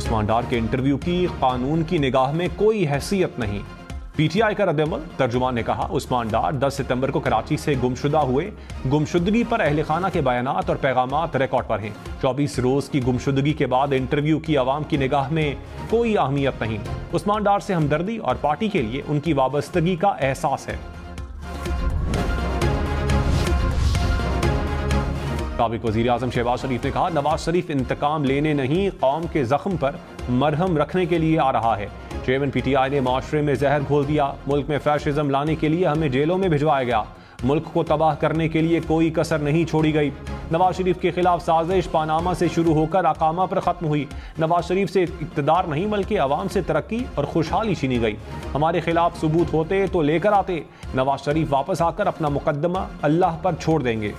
उस्मान डार के इंटरव्यू की कानून की निगाह में कोई हैसियत नहीं। पीटीआई का रद्द-ए-अमल, तर्जुमान ने कहा उस्मान डार 10 सितंबर को कराची से गुमशुदा हुए। गुमशुदगी पर अहले खाना के बयानात और पैगामात रिकॉर्ड पर हैं। 24 रोज की गुमशुदगी के बाद इंटरव्यू की आवाम की निगाह में कोई अहमियत नहीं। उस्मान डार से हमदर्दी और पार्टी के लिए उनकी वाबस्तगी का एहसास है। साबिक वजीर आजम शहबाज शरीफ ने कहा नवाज शरीफ इंतकाम लेने नहीं, कौम के जख्म पर मरहम रखने के लिए आ रहा है। चेयरमैन पीटीआई ने माशरे में जहर घोल दिया। मुल्क में फैशिज्म लाने के लिए हमें जेलों में भिजवाया गया। मुल्क को तबाह करने के लिए कोई कसर नहीं छोड़ी गई। नवाज शरीफ के खिलाफ साजिश पानामा से शुरू होकर अकामा पर खत्म हुई। नवाज शरीफ से इक़्तिदार नहीं बल्कि अवाम से तरक्की और खुशहाली छीनी गई। हमारे खिलाफ सबूत होते तो लेकर आते। नवाज शरीफ वापस आकर अपना मुकद्दमा अल्लाह पर छोड़ देंगे।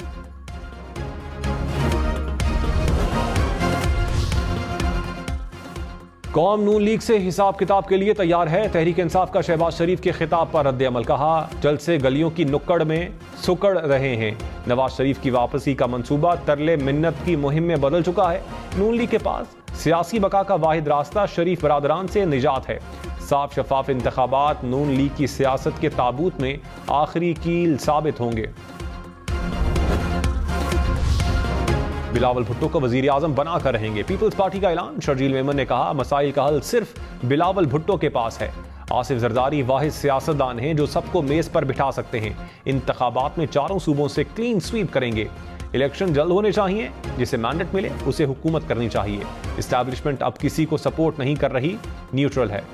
कौम नून लीग से हिसाब किताब के लिए तैयार है। तहरीक इंसाफ का शहबाज शरीफ के खिताब पर रद्द-ए-अमल, कहा जल्द से गलियों की नुक्कड़ में सुकड़ रहे हैं। नवाज शरीफ की वापसी का मंसूबा तरले मिन्नत की मुहिम में बदल चुका है। नून लीग के पास सियासी बका का वाहिद रास्ता शरीफ बरादरान से निजात है। साफ शफाफ इंतखाबात नून लीग की सियासत के ताबूत में आखिरी कील साबित होंगे। बिलावल भुट्टो को वजीर आजम बनाकर रहेंगे। पीपल्स पार्टी का ऐलान। शर्जील मेमन ने कहा मसाइल का हल सिर्फ बिलावल भुट्टो के पास है। आसिफ जरदारी वाहिद सियासतदान हैं जो सबको मेज पर बिठा सकते हैं। इंतखाबात में चारों सूबों से क्लीन स्वीप करेंगे। इलेक्शन जल्द होने चाहिए। जिसे मैंडेट मिले उसे हुकूमत करनी चाहिए। एस्टैब्लिशमेंट अब किसी को सपोर्ट नहीं कर रही, न्यूट्रल है।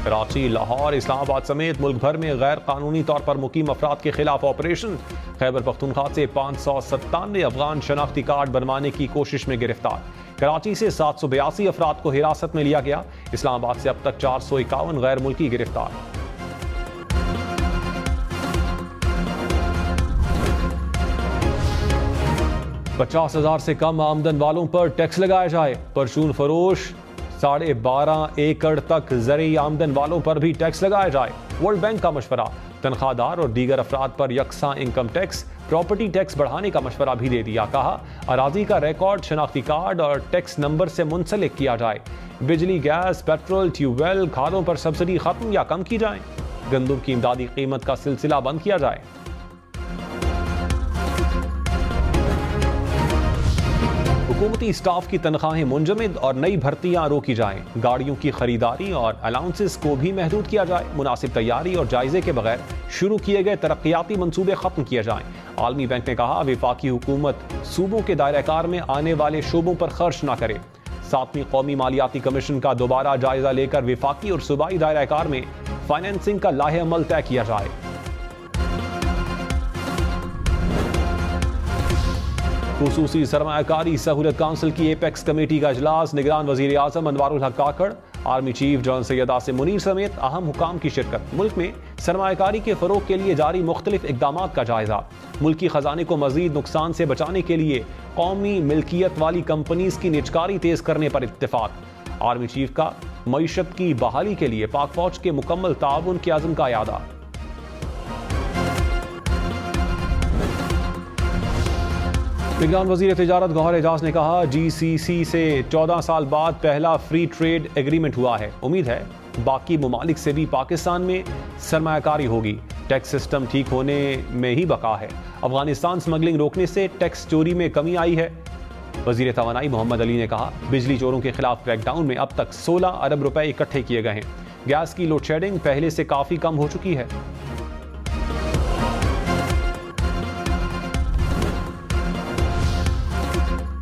कराची, लाहौर, इस्लामाबाद समेत मुल्क भर में गैर कानूनी तौर पर मुकीम अफराद के खिलाफ ऑपरेशन। खैबर पख्तूनख्वा से 597 अफगान शनाख्ती कार्ड बनवाने की कोशिश में गिरफ्तार। कराची से 782 अफराद को हिरासत में लिया गया। इस्लामाबाद से अब तक 451 गैर मुल्की गिरफ्तार। $50,000 से कम आमदन वालों पर टैक्स लगाया जाए। परचून फरोश 12.5 एकड़ तक ज़रूरी आमदन वालों पर भी टैक्स लगाया जाए। वर्ल्ड बैंक का मशवरा। तनख्वाहदार और दीगर अफराद पर यकसा इनकम टैक्स, प्रॉपर्टी टैक्स बढ़ाने का मशवरा भी दे दिया। कहा अराजी का रिकॉर्ड, शनाख्ती कार्ड और टैक्स नंबर से मुंसलिक किया जाए। बिजली, गैस, पेट्रोल, ट्यूबवेल, खादों पर सब्सिडी खत्म या कम की जाए। गंदम की इमदादी कीमत का सिलसिला बंद किया जाए। हुकूमती स्टाफ की तनख्वाहें मुंजमद और नई भर्तियां रोकी जाएं। गाड़ियों की खरीदारी और अलाउंसेस को भी महदूद किया जाए। मुनासिब तैयारी और जायजे के बगैर शुरू किए गए तरक्याती मंसूबे खत्म किए जाएं। आलमी बैंक ने कहा वफाकी हुकूमत सूबों के दायरा-ए-कार में आने वाले शोबों पर खर्च न करे। 7वीं कौमी मालियाती कमीशन का दोबारा जायजा लेकर वफाकी और सूबाई दायरा-ए-कार में फाइनेंसिंग का लाहे अमल तय किया जाए। खुसूसी सरमायाकारी सहूलत काउंसिल की एपेक्स कमेटी का इजलास। निगरान वजीर आजम Anwaarul Haq Kakar, army chief general Syed Asim Munir समेत अहम हुकाम की शिरकत। मुल्क में सरमायाकारी के फरोग के लिए जारी मुख्तलिफ इकदामात का जायजा। मुल्की खजाने को मजीद नुकसान से बचाने के लिए कौमी मिल्कियत वाली कंपनीज की निजकारी तेज करने पर इत्तेफाक। आर्मी चीफ का मईशत की बहाली के लिए पाक फौज के मुकम्मल ताउन के आज़म का यादा। निगरान वजीर तिजारत गौहर एजाज ने कहा GCC से 14 साल बाद पहला फ्री ट्रेड एग्रीमेंट हुआ है। उम्मीद है बाकी ममालिक से भी पाकिस्तान में सरमायाकारी होगी। टैक्स सिस्टम ठीक होने में ही बका है। अफगानिस्तान स्मगलिंग रोकने से टैक्स चोरी में कमी आई है। वजीर तवानाई मोहम्मद अली ने कहा बिजली चोरों के खिलाफ क्रैकडाउन में अब तक 16 अरब रुपए इकट्ठे किए गए हैं। गैस की लोड शेडिंग पहले से काफी कम हो चुकी है।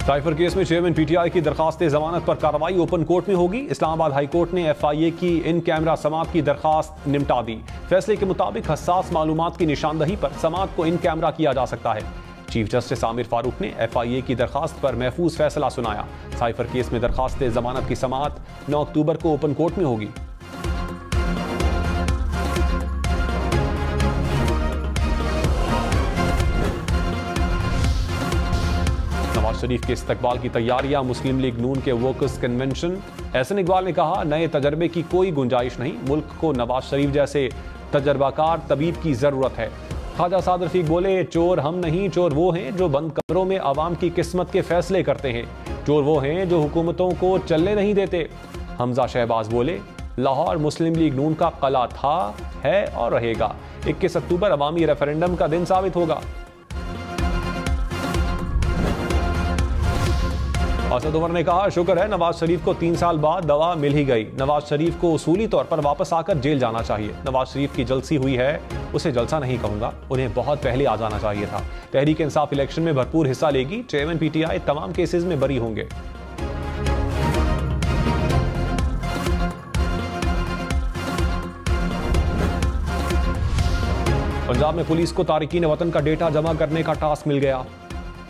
साइफर केस में चेयरमैन पीटीआई की दरखास्त जमानत पर कार्रवाई ओपन कोर्ट में होगी। इस्लामाबाद हाई कोर्ट ने FIA की इन कैमरा समात की दरखास्त निपटा दी। फैसले के मुताबिक हसास मालूमात की निशानदही पर समात को इन कैमरा किया जा सकता है। चीफ जस्टिस आमिर फारूक ने FIA की दरखास्त पर महफूज फैसला सुनाया। साइफर केस में दरखास्त जमानत की समात 9 अक्टूबर को ओपन कोर्ट में होगी। नवाज शरीफ के इस्तकबाल की तैयारियां। मुस्लिम लीग नून के वर्कर्स कन्वेंशन। एहसन इकबाल ने कहा नए तजर्बे की कोई गुंजाइश नहीं। मुल्क को नवाज शरीफ जैसे तजर्बाकार तबीब की जरूरत है। ख्वाजा साद रफीक बोले, चोर हम नहीं, चोर वो हैं जो बंद कमरों में आवाम की किस्मत के फैसले करते हैं। चोर वो हैं जो हुकूमतों को चलने नहीं देते। हमजा शहबाज बोले, लाहौर मुस्लिम लीग नून का कला था, है और रहेगा। 21 अक्टूबर अवामी रेफरेंडम का दिन साबित होगा। असद उमर ने कहा, शुक्र है नवाज शरीफ को 3 साल बाद दवा मिल ही गई। नवाज शरीफ को उसूली तौर पर वापस आकर जेल जाना चाहिए। नवाज शरीफ की जलसी हुई है, उसे जलसा नहीं कहूंगा, उन्हें बहुत पहले आ जाना चाहिए था। तहरीक इंसाफ इलेक्शन में भरपूर हिस्सा लेगी। चेयरमैन पीटीआई तमाम केसेस में बरी होंगे। पंजाब में पुलिस को तारिकीन वतन का डेटा जमा करने का टास्क मिल गया।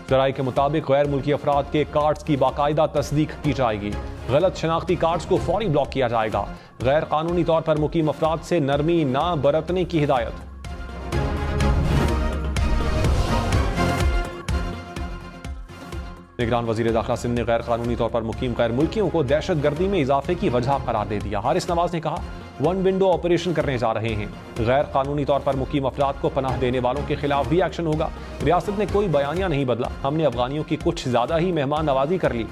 जराये के मुताबिक गैर मुल्की अफराद के कार्ड्स की बाकायदा तस्दीक की जाएगी। गलत शनाख्ती कार्ड्स को फौरी ब्लॉक किया जाएगा। गैर कानूनी तौर पर मुकीम अफराद से नरमी ना बरतने की हिदायत। निगरान वजीर दाखिला सिंध ने गैर कानूनी तौर पर मुकीम गैर मुल्कियों को दहशत गर्दी में इजाफे की वजह करार दे दिया। हारिस नवाज ने कहा, वन विंडो ऑपरेशन करने जा रहे हैं। गैर कानूनी तौर पर मुकीम अफराद को पनाह देने वालों के खिलाफ भी एक्शन होगा। रियासत ने कोई बयानिया नहीं बदला। हमने अफगानियों की कुछ ज्यादा ही मेहमान नवाजी कर ली।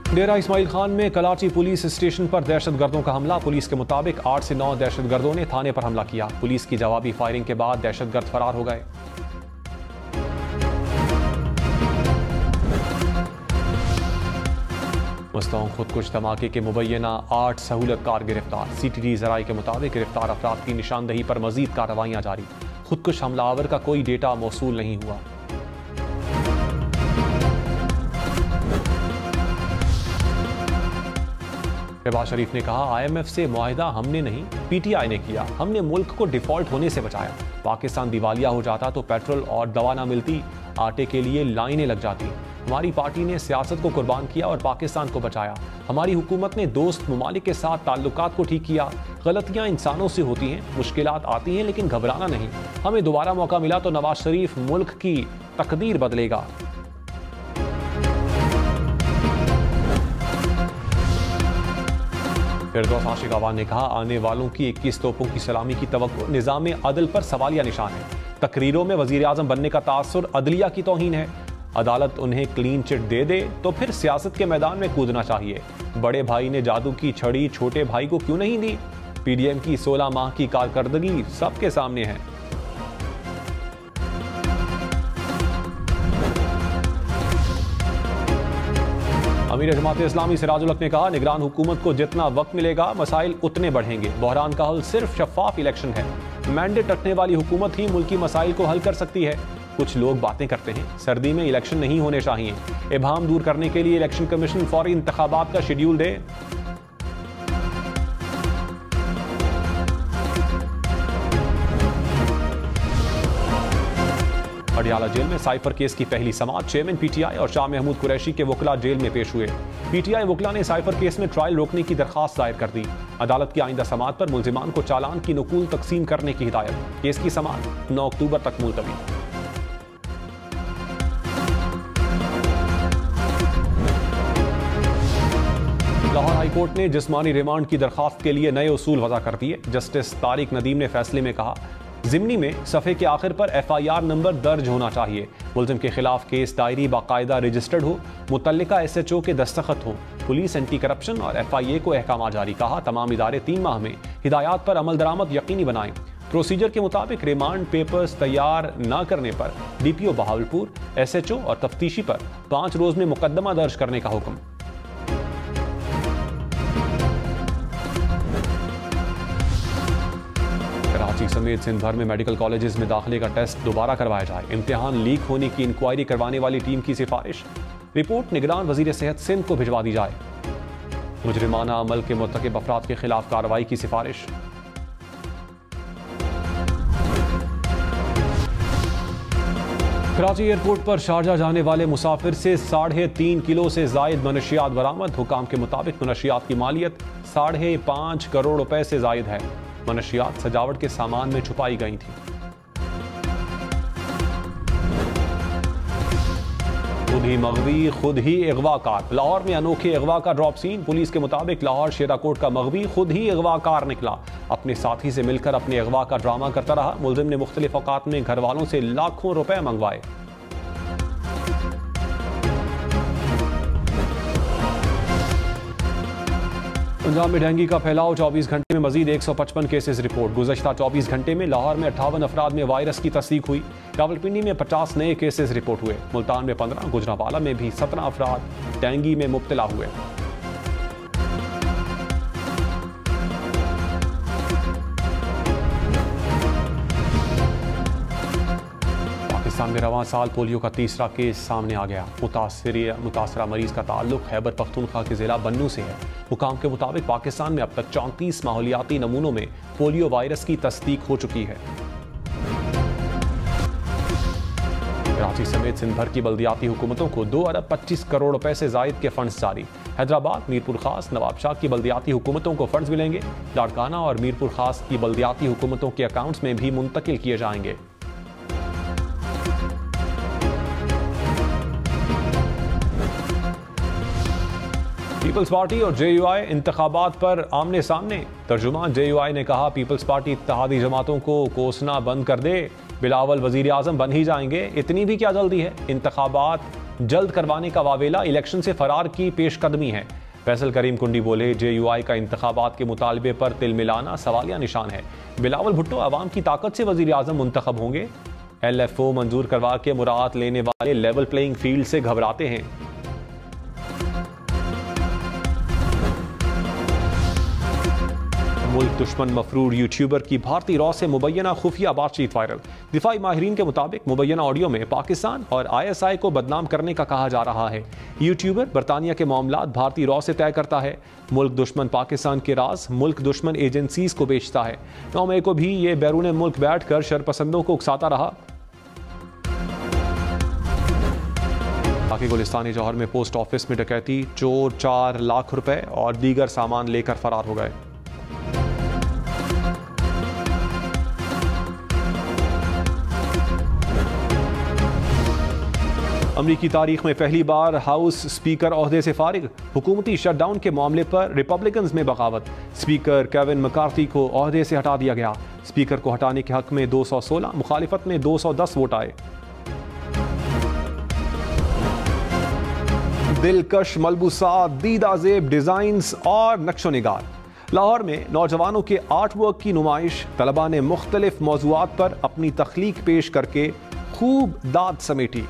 डेरा इस्माइल खान में कराची पुलिस स्टेशन पर दहशतगर्दों का हमला। पुलिस के मुताबिक 8 से 9 दहशतगर्दों ने थाने पर हमला किया। पुलिस की जवाबी फायरिंग के बाद दहशतगर्द फरार हो गए। मुस्तौं खुदकुश धमाके के मुबैना 8 सहूलतकार गिरफ्तार। सीटीडी जराये के मुताबिक गिरफ्तार अफराद की निशानदही पर मजीद कार्रवाइयां जारी। खुदकुश हमलावर का कोई डेटा मौसूल नहीं हुआ। शहबाज शरीफ ने कहा, IMF से मुआहिदा हमने नहीं, पीटीआई ने किया। हमने मुल्क को डिफॉल्ट होने से बचाया। पाकिस्तान दिवालिया हो जाता तो पेट्रोल और दवा ना मिलती, आटे के लिए लाइनें लग जाती। हमारी पार्टी ने सियासत को कुर्बान किया और पाकिस्तान को बचाया। हमारी हुकूमत ने दोस्त ममालिक के साथ ताल्लुकात को ठीक किया। गलतियां इंसानों से होती हैं, मुश्किलात आती हैं, लेकिन घबराना नहीं। हमें दोबारा मौका मिला तो नवाज शरीफ मुल्क की तकदीर बदलेगा। फिरदौस आशिक अवान ने कहा, आने वालों की 21 तोपों की सलामी की तवक्को निज़ाम अदल पर सवालिया निशान है। तकरीरों में वजीर आजम बनने का तासुर अदलिया की तौहीन है। अदालत उन्हें क्लीन चिट दे दे तो फिर सियासत के मैदान में कूदना चाहिए। बड़े भाई ने जादू की छड़ी छोटे भाई को क्यों नहीं दी? पीडीएम की 16 माह की कारकर्दगी सबके सामने है। अमीर जमात इस्लामी सिराजुल हक ने कहा, निगरान हुकूमत को जितना वक्त मिलेगा मसाइल उतने बढ़ेंगे। बहरान का हल सिर्फ शफाफ इलेक्शन है। मैंडेट रखने वाली हुकूमत ही मुल्की मसाइल को हल कर सकती है। कुछ लोग बातें करते हैं, सर्दी में इलेक्शन नहीं होने चाहिए। इबहम दूर करने के लिए इलेक्शन कमीशन फौरी इंतखाबात का शेड्यूल दे। अडियाला जेल में साइफर केस की पहली समाअत। चेयरमैन पीटीआई और शाह महमूद कुरैशी के वकला जेल में पेश हुए। पीटीआई वकला ने साइफर केस में ट्रायल रोकने की दरखास्त दायर कर दी। अदालत की आइंदा समाअत पर मुल्जिमान को चालान की नकूल तकसीम करने की हिदायत। केस की समाअत 9 अक्टूबर तक मुलतवी। लाहौर हाईकोर्ट ने जिस्मानी रिमांड की दरखास्त के लिए नए उसूल वज़ा कर दिए। जस्टिस तारिक नदीम ने फैसले में कहा, ज़िमनी में सफ़े के आखिर पर FIR नंबर दर्ज होना चाहिए। मुल्ज़िम के खिलाफ केस डायरी बाकायदा रजिस्टर्ड हो, मुतल्लिका SHO के दस्तखत हो। पुलिस एंटी करप्शन और FIA को अहकाम जारी। कहा, तमाम इदारे 3 माह में हिदायत पर अमल दरामद यकीनी बनाएं। प्रोसीजर के मुताबिक रिमांड पेपर्स तैयार न करने पर DPO बहावलपुर, SHO और तफ्तीशी पर 5 रोज में मुकदमा दर्ज करने का हुक्म। कराची समेत सिंध भर में मेडिकल कॉलेजेस में दाखिले का टेस्ट दोबारा करवाया जाए। इम्तिहान लीक होने की इंक्वायरी करवाने वाली टीम की सिफारिश। रिपोर्ट निगरान वजीर सेहत सिंध को भिजवा दी जाए। मुजरिमाना अमल के मुर्तकिब अफराद के खिलाफ कार्रवाई की सिफारिश। कराची एयरपोर्ट पर शारजा जाने वाले मुसाफिर से 3.5 किलो से जायद मनशियात बरामद। हुकाम के मुताबिक मनशियात की मालियत 5.5 करोड़ रुपए से जायद है। मनशियात सजावट के सामान में छुपाई गई थी। खुद ही मगवी खुद ही अगवाकार। लाहौर में अनोखे अगवा का ड्रॉप सीन। पुलिस के मुताबिक लाहौर शेराकोट का मगवी खुद ही अगवाकार निकला। अपने साथी से मिलकर अपने अगवा का ड्रामा करता रहा। मुलजिम ने मुख्तलिफ औकात में घर वालों से लाखों रुपए मंगवाए। पंजाब में डेंगू का फैलाव। 24 घंटे में मजीद 155 केसेस रिपोर्ट। गुज़श्ता 24 घंटे में लाहौर में 58 अफराद में वायरस की तस्दीक हुई। रावलपिंडी में 50 नए केसेस रिपोर्ट हुए। मुल्तान में 15, गुजरांवाला में भी 17 अफराद डेंगू में मुब्तला हुए। पाकिस्तान में रवां साल पोलियो का तीसरा केस सामने आ गया। मुतासरा मरीज का ताल्लुक खैबर पख्तूनख्वा के जिला बन्नू से है। हुकाम के मुताबिक पाकिस्तान में अब तक 34 माहौलियाती नमूनों में पोलियो वायरस की तस्दीक हो चुकी है। कराची समेत सिंध भर की बल्दियाती हुकूमतों को 2 अरब 25 करोड़ रुपए से जायद के फंड्स जारी। हैदराबाद, मीरपुर खास, नवाबशाह की बल्दियाती हुकूमतों को फंड्स मिलेंगे। लाड़काना और मीरपुर खास की बल्दियाती हुकूमतों के अकाउंट्स में भी मुंतकिल किए जाएंगे। पीपल्स पार्टी और JUI इंतखाबात पर आमने सामने। तर्जुमान JUI ने कहा, पीपल्स पार्टी इत्तेहादी जमातों को कोसना बंद कर दे, बिलावल वजीर आजम बन ही जाएंगे। इतनी भी क्या जल्दी है? इंतखाबात जल्द करवाने का वावेला इलेक्शन से फरार की पेशकदमी है। फैसल करीम कुंडी बोले, JUI का इंतखाबात के मुतालबे पर तिल मिलाना सवालिया निशान है। बिलावल भुट्टो अवाम की ताकत से वजीर आजम मुंतखब होंगे। LFO मंजूर करवा के मुराद लेने वाले लेवल प्लेइंग फील्ड से घबराते हैं। मुल्क दुश्मन मफरूर यूट्यूबर की भारतीय रॉ से मुबैना खुफिया बातचीत वायरल। दिफाई माहिरीन के मुताबिक मुबैना ऑडियो में पाकिस्तान और ISI को बदनाम करने का कहा जा रहा है। यूट्यूबर बरतानिया के मामलात भारतीय रॉ से तय करता है। मुल्क दुश्मन पाकिस्तान के राज मुल्क दुश्मन एजेंसीज को बेचता है। 9 मई को भी ये बैरून मुल्क बैठकर शरपसंदों को उकसाता रहा। गुलिस्तानी जौहर में पोस्ट ऑफिस में डकैती। चोर 4 लाख रुपए और दीगर सामान लेकर फरार हो गए। अमरीकी तारीख में पहली बार हाउस स्पीकर ओहदे से फारिग। हुकूमती शटडाउन के मामले पर रिपब्लिकन्स में बगावत। स्पीकर केविन मैकार्थी को ओहदे से हटा दिया गया। स्पीकर को हटाने के हक में 216, मुखालिफत में 210 वोट आए। दिलकश मलबूसात, दीदा ज़ेब डिजाइन्स और नक्शो निगार। लाहौर में नौजवानों के आर्ट वर्क की नुमाइश। तलबा ने मुख्तलिफ मौज़ूआत पर अपनी तख्लीक पेश करके खूब दाद समेटी।